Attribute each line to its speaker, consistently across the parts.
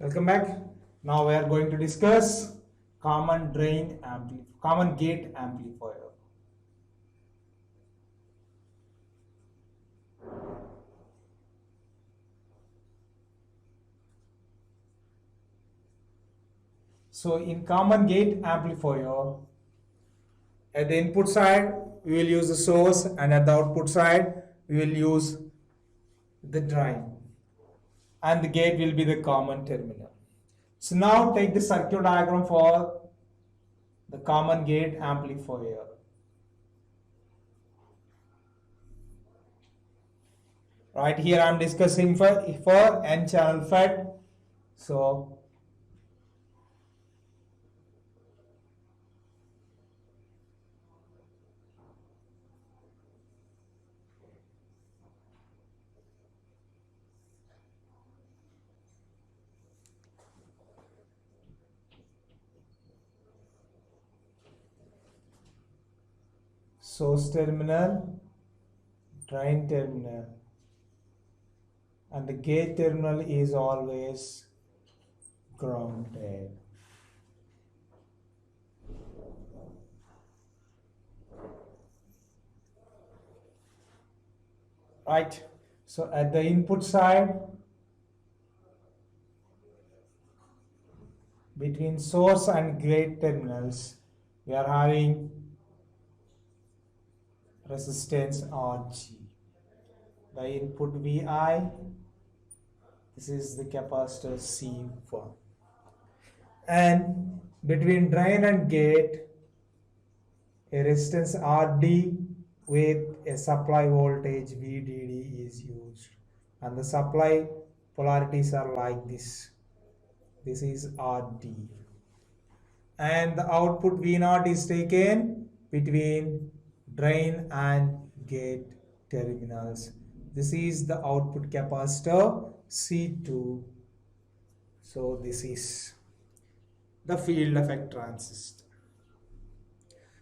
Speaker 1: Welcome back. Now we are going to discuss common gate amplifier. So in common gate amplifier, at the input side we will use the source, and at the output side we will use the drain, and the gate will be the common terminal. So now take the circuit diagram for the common gate amplifier. Right here I am discussing for n channel FET. So source terminal, drain terminal, and the gate terminal is always grounded. Right, so at the input side, between source and gate terminals, we are having resistance RG. The input VI, this is the capacitor C1. And between drain and gate, a resistance RD with a supply voltage VDD is used. And the supply polarities are like this. This is RD. And the output V0 is taken between drain and gate terminals. This is the output capacitor C2. So this is the field effect transistor.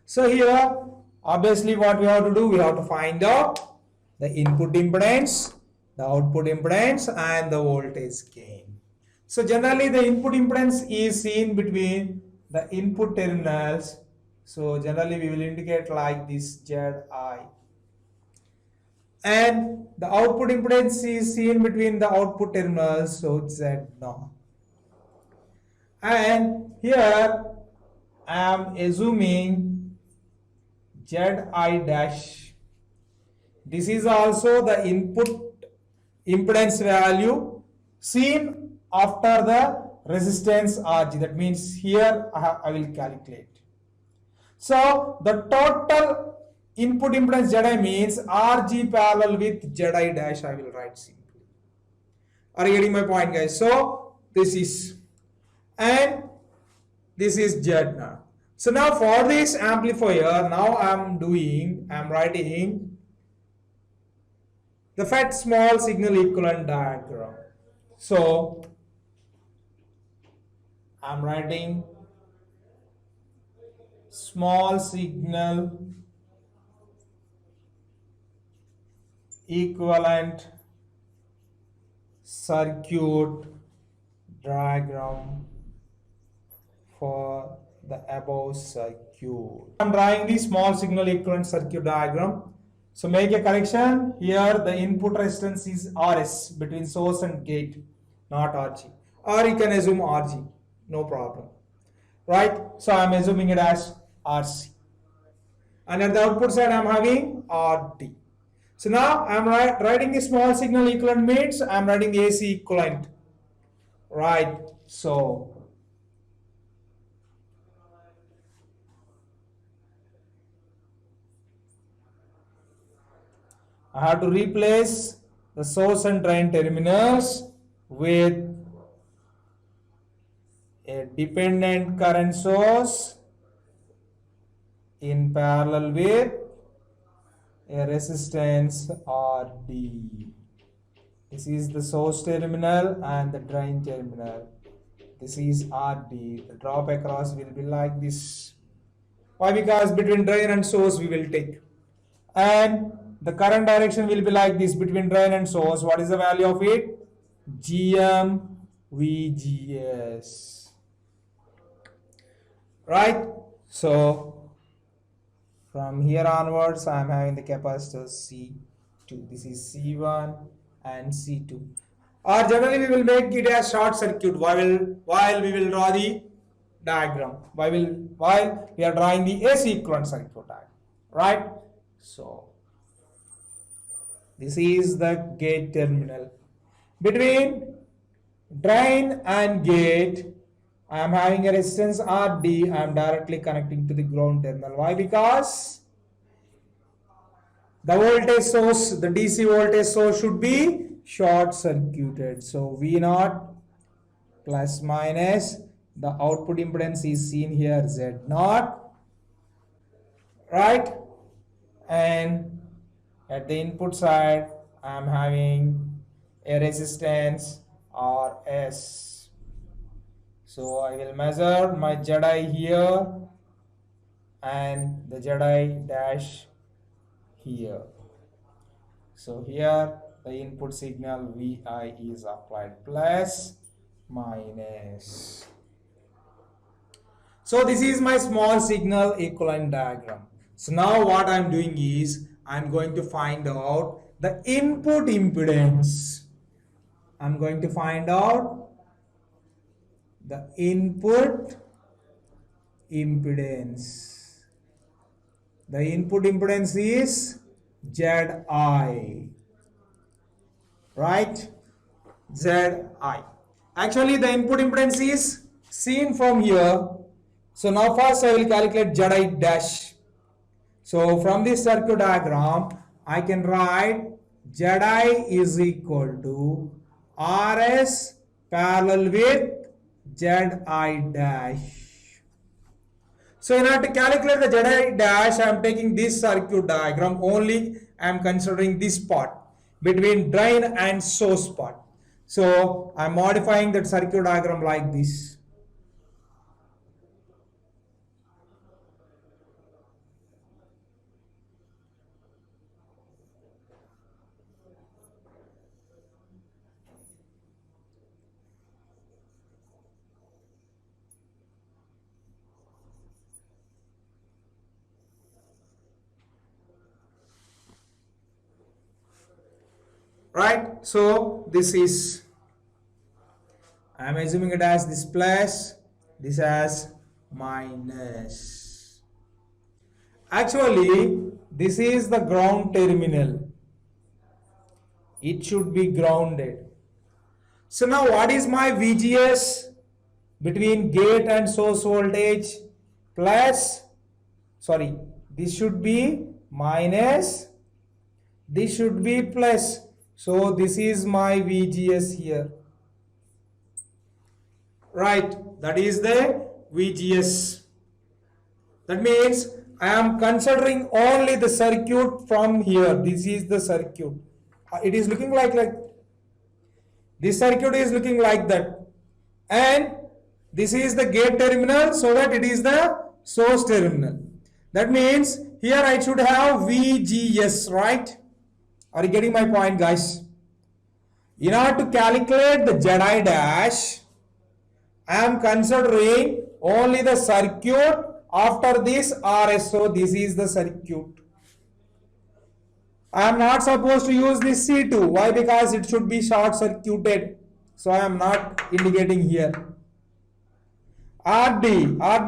Speaker 1: So here obviously what we have to do, we have to find out the input impedance, the output impedance, and the voltage gain. So generally the input impedance is seen between the input terminals. So generally we will indicate like this ZI. And the output impedance is seen between the output terminals, so Z0. And here I am assuming ZI dash. This is also the input impedance value seen after the resistance RG. That means here I will calculate. So the total input impedance ZI means RG parallel with ZI dash. I will write simply. Are you getting my point, guys? So this is, and this is Z0. So now for this amplifier, now I'm writing the FET small signal equivalent diagram. So I'm writing small signal equivalent circuit diagram for the above circuit. I'm drawing the small signal equivalent circuit diagram. So make a correction. Here the input resistance is RS between source and gate, not RG. Or you can assume RG, no problem. Right? So I'm assuming it as RC. And at the output side I'm having RD. So now I'm writing the small signal equivalent means I'm writing the AC equivalent. Right? So I have to replace the source and drain terminals with a dependent current source in parallel with a resistance RD. This is the source terminal and the drain terminal. This is RD. The drop across will be like this. Why? Because between drain and source we will take. And the current direction will be like this between drain and source. What is the value of it? GM VGS. Right? So from here onwards, I am having the capacitor C2. This is C1 and C2. Or generally we will make it a short circuit while we will draw the diagram. While we are drawing the AC equivalent circuit diagram. Right? So this is the gate terminal. Between drain and gate, I am having a resistance RD. I am directly connecting to the ground terminal. Why? Because the voltage source, the DC voltage source should be short circuited. So V0 plus minus, the output impedance is seen here Z0, right? And at the input side, I am having a resistance RS. So I will measure my Zi here and the Zi dash here. So here the input signal Vi is applied plus minus. So this is my small signal equivalent diagram. So now what I am doing is I am going to find out the input impedance. I am going to find out the input impedance. The input impedance is Zi, right? Zi. Actually, the input impedance is seen from here. So now first I will calculate Zi dash. So from this circuit diagram, I can write Zi is equal to RS parallel with Zi dash. So in order to calculate the Zi dash, I am taking this circuit diagram only. I am considering this part between drain and source part. So I am modifying that circuit diagram like this. Right? So this is, I am assuming it as this plus, this as minus. Actually, this is the ground terminal. It should be grounded. So now what is my VGS between gate and source voltage? Plus, sorry, this should be minus, this should be plus. So this is my VGS here. Right, that is the VGS. That means I am considering only the circuit from here. This is the circuit. It is looking like this circuit is looking like that. And this is the gate terminal, so that it is the source terminal. That means here I should have VGS, right? Are you getting my point, guys? In order to calculate the Zi dash, I am considering only the circuit after this RS. So this is the circuit. I am not supposed to use this C2. Why? Because it should be short circuited. So I am not indicating here. RD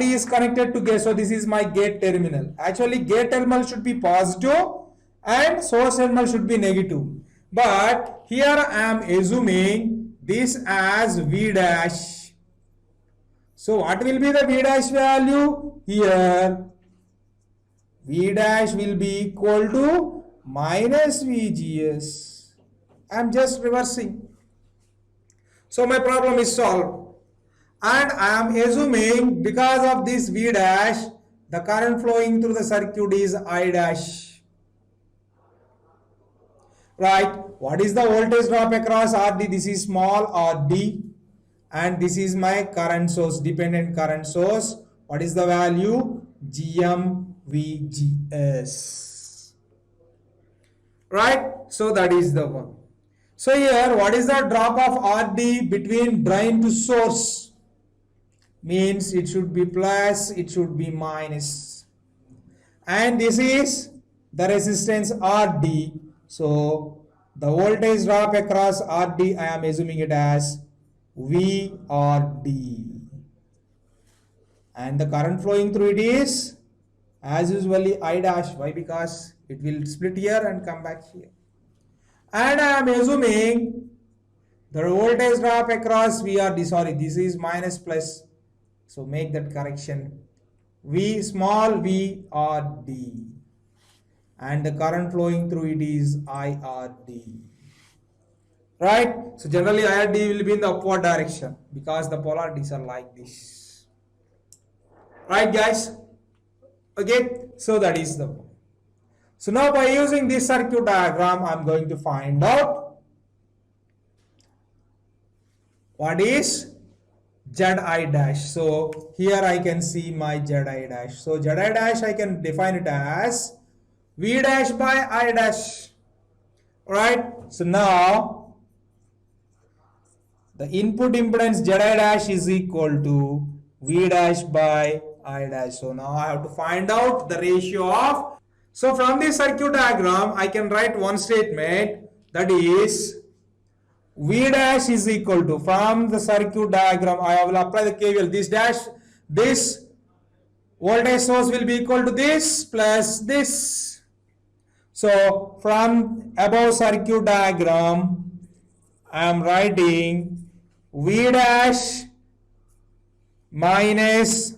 Speaker 1: is connected to gate. So this is my gate terminal. Actually, gate terminal should be positive and source terminal should be negative. But here I am assuming this as V dash. So what will be the V dash value? Here V dash will be equal to minus VGS. I am just reversing. So my problem is solved. And I am assuming because of this V dash, the current flowing through the circuit is I dash. Right, what is the voltage drop across RD? This is small RD, and this is my current source, dependent current source. What is the value? GMVGS. Right, so that is the one. So here, what is the drop of RD between drain to source? Means it should be plus, it should be minus. And this is the resistance RD. So the voltage drop across RD, I am assuming it as VRD. And the current flowing through it is as usually I dash. Why? Because it will split here and come back here. And I am assuming the voltage drop across VRD, sorry, this is minus plus. So make that correction. V small VRD. And the current flowing through it is IRD. Right? So generally IRD will be in the upward direction because the polarities are like this. Right, guys? Okay, so that is the point. So now by using this circuit diagram, I'm going to find out what is Zi dash. So here I can see my Zi dash. So Zi dash I can define it as V dash by I dash. Right? So now the input impedance Zi dash is equal to V dash by I dash. So now I have to find out the ratio of. So from this circuit diagram, I can write one statement, that is V dash is equal to, from the circuit diagram, I will apply the KVL. This dash, this voltage source will be equal to this plus this. So from above circuit diagram, I am writing V dash minus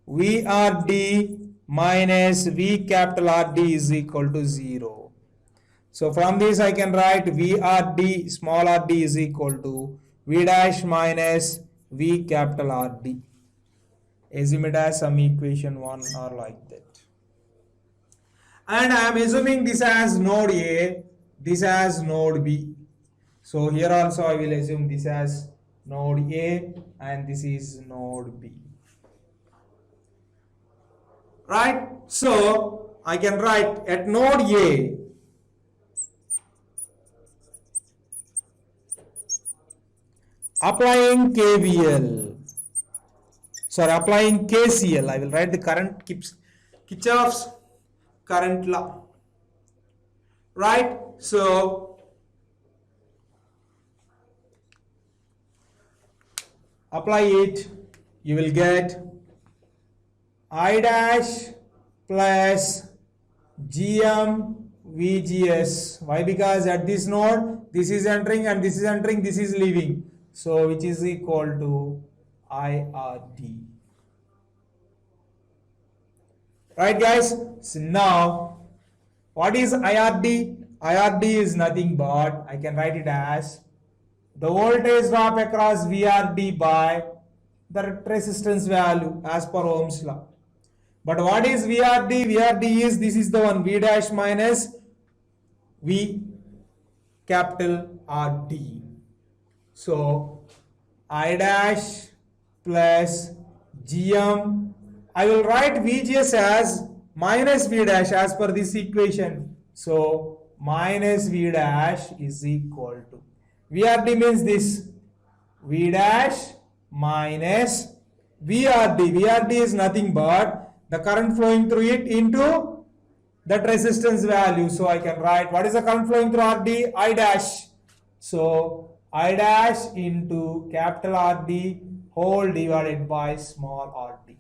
Speaker 1: VRD minus V capital RD is equal to 0. So from this I can write VRD small rd is equal to V dash minus V capital RD. Assume it as some equation 1 or like that. And I am assuming this as node A, this as node B. So here also I will assume this as node A and this is node B. Right? So I can write at node A, applying KVL, sorry, applying KCL, I will write the current Kirchhoff's current law. Right? So apply it, you will get I dash plus GM VGS. Why? Because at this node, this is entering and this is entering, this is leaving. So which is equal to IRD. Right, guys? So now, what is IRD? IRD is nothing but, I can write it as the voltage drop across VRD by the resistance value as per Ohm's law. But what is VRD? VRD is, this is the one, V dash minus V capital RD. So I dash plus GM. I will write VGS as minus V dash as per this equation. So minus V dash is equal to, VRD means this, V dash minus VRD. VRD is nothing but the current flowing through it into that resistance value. So I can write, what is the current flowing through RD? I dash. So I dash into capital RD whole divided by small rd.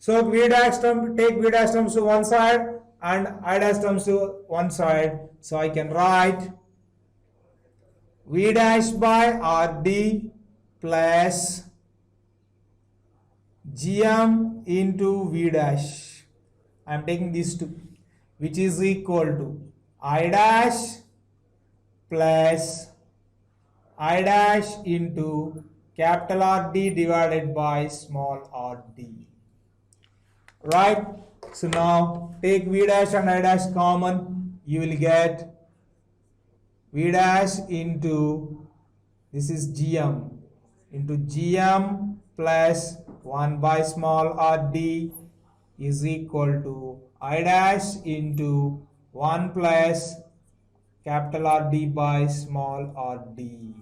Speaker 1: So V dash term, take V dash terms to one side and I dash terms to one side. So I can write V dash by RD plus GM into V dash. I am taking these two, which is equal to I dash plus I dash into capital RD divided by small rd. Right? So now take V dash and I dash common, you will get V dash into, this is GM, into GM plus 1 by small rd is equal to I dash into 1 plus capital RD by small rd.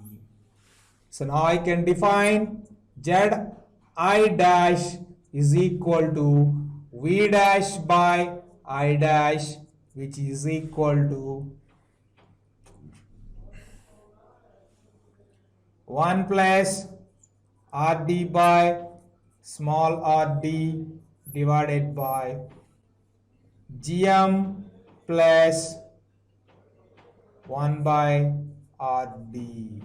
Speaker 1: So now I can define Zi dash is equal to V dash by I dash, which is equal to 1 plus RD by small rd divided by GM plus 1 by RD.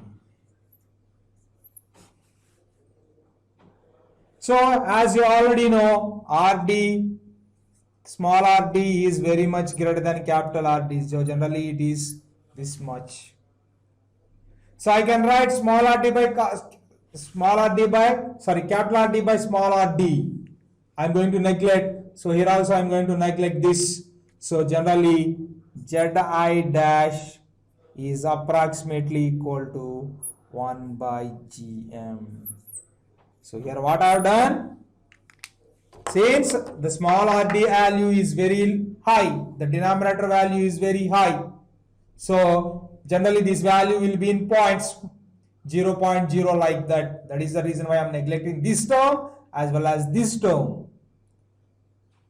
Speaker 1: So as you already know, RD, small rd is very much greater than capital RD. So generally it is this much. So I can write capital RD by small rd. I'm going to neglect. So here also I'm going to neglect this. So generally Zi dash is approximately equal to 1 by GM. So here what I have done, since the small RD value is very high, the denominator value is very high, so generally this value will be in points, 0.0 like that. That is the reason why I am neglecting this term as well as this term.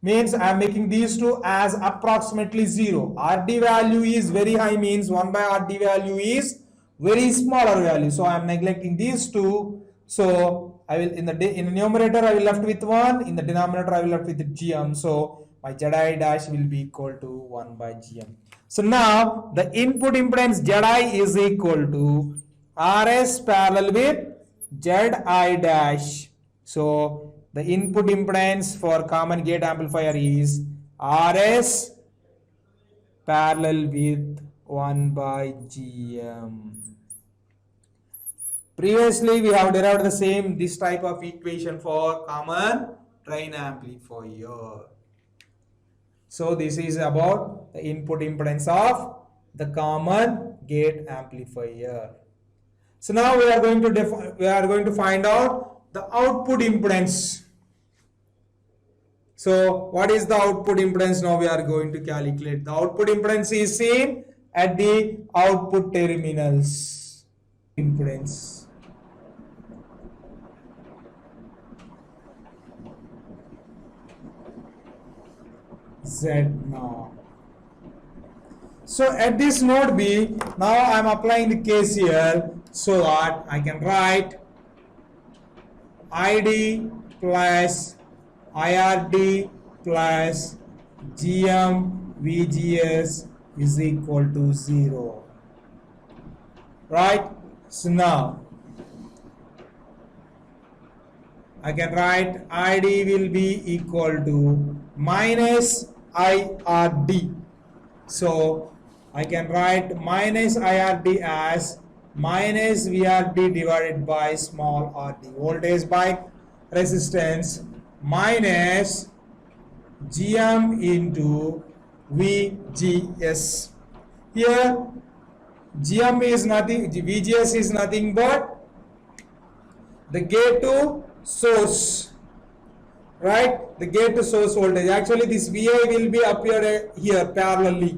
Speaker 1: Means I am making these two as approximately 0. RD value is very high, means 1 by RD value is very smaller value. So I am neglecting these two. So I will in the numerator I will left with 1, in the denominator I will left with GM. So my Zi dash will be equal to 1 by GM. So now the input impedance Zi is equal to RS parallel with Zi dash. So the input impedance for common gate amplifier is RS parallel with 1 by GM. Previously we have derived the same this type of equation for common drain amplifier. So this is about the input impedance of the common gate amplifier. So now we are going to find out the output impedance. So what is the output impedance? Now we are going to calculate. The output impedance is seen at the output terminals. Impedance. Z now. So at this node B, now I am applying the KCL so that I can write ID plus IRD plus GM VGS is equal to 0. Right? So now I can write ID will be equal to minus IRD. So I can write minus IRD as minus VRD divided by small RD, voltage by resistance, minus GM into VGS. Here GM is nothing, VGS is nothing but the gate to source, right? The gate to source voltage. Actually this VI will be appear here parallelly.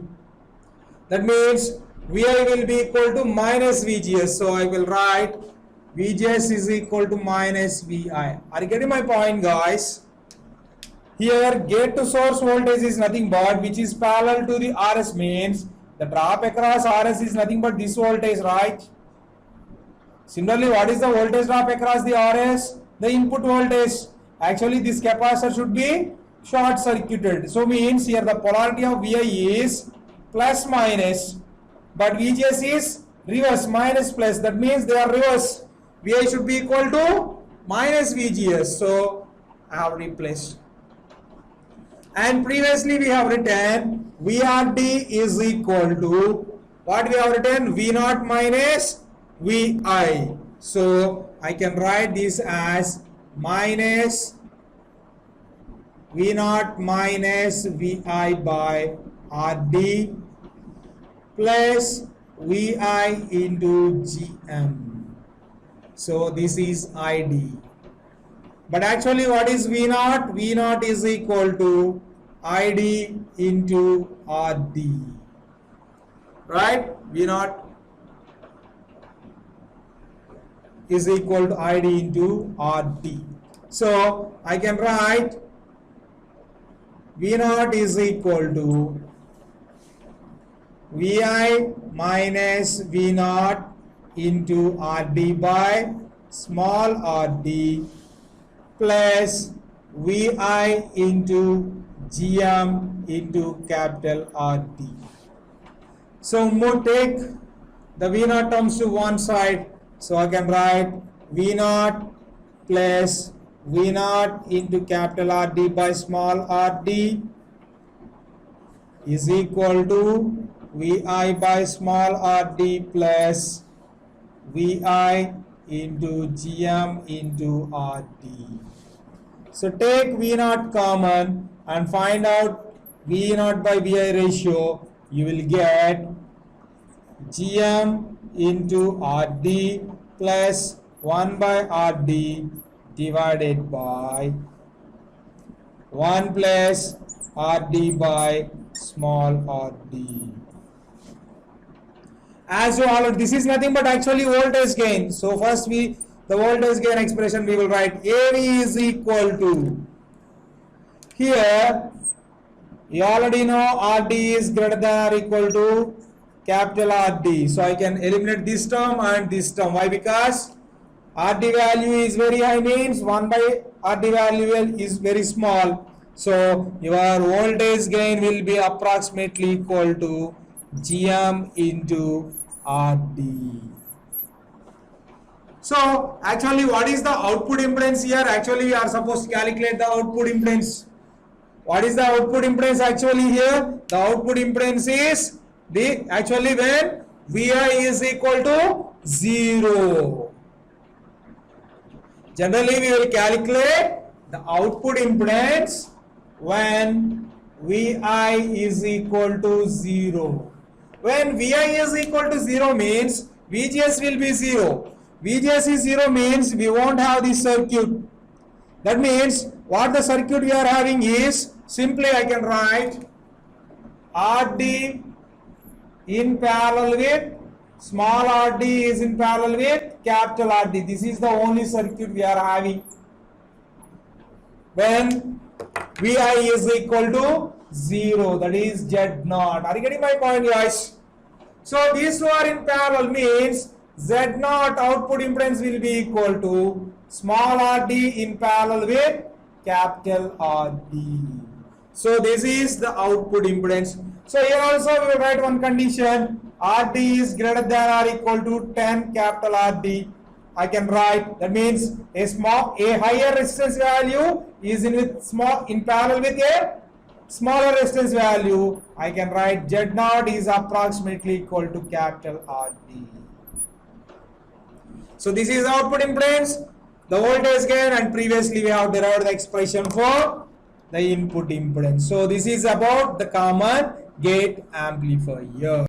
Speaker 1: That means VI will be equal to minus VGS. So I will write VGS is equal to minus VI. Are you getting my point, guys? Here gate to source voltage is nothing but which is parallel to the RS, means the drop across RS is nothing but this voltage, right? Similarly, what is the voltage drop across the RS? The input voltage. Actually this capacitor should be short circuited. So means here the polarity of VI is plus minus, but VGS is reverse, minus plus. That means they are reverse. VI should be equal to minus VGS. So I have replaced. And previously we have written VRD is equal to what we have written, V0 minus VI. So I can write this as minus V0 minus VI by RD plus VI into GM. So this is ID. But actually what is V0? V0 is equal to ID into RD. right? V naught is equal to ID into RD. So I can write V naught is equal to Vi minus V naught into RD by small rd plus Vi into Gm into capital RD. So we'll take the V naught terms to one side. So I can write V naught plus V naught into capital RD by small rd is equal to Vi by small rd plus Vi into Gm into RD. So take V naught common and find out V naught by Vi ratio. You will get Gm into RD plus 1 by RD divided by 1 plus RD by small rd. As you already, this is nothing but actually voltage gain. So first the voltage gain expression we will write AV is equal to, here you already know RD is greater than or equal to capital RD. So I can eliminate this term and this term. Why? Because RD value is very high, means 1 by RD value is very small. So your voltage gain will be approximately equal to Gm into RD. So actually what is the output impedance here? Actually we are supposed to calculate the output impedance. What is the output impedance actually here? The output impedance is actually when Vi is equal to 0. Generally we will calculate the output impedance when Vi is equal to 0. When Vi is equal to 0 means VGS will be 0. VGS is 0 means we won't have this circuit. That means what the circuit we are having is, simply I can write RD in parallel with small rd is in parallel with capital RD. This is the only circuit we are having when Vi is equal to 0, that is Z naught. Are you getting my point, guys? So these two are in parallel means Z naught output impedance will be equal to small rd in parallel with capital RD. So this is the output impedance. So here also we will write one condition, RD is greater than or equal to 10 capital RD. I can write, that means a higher resistance value is in parallel with a smaller resistance value. I can write Z naught is approximately equal to capital RD. So this is output impedance, the voltage gain, and previously we have derived the expression for the input impedance. So this is about the common gate amplifier.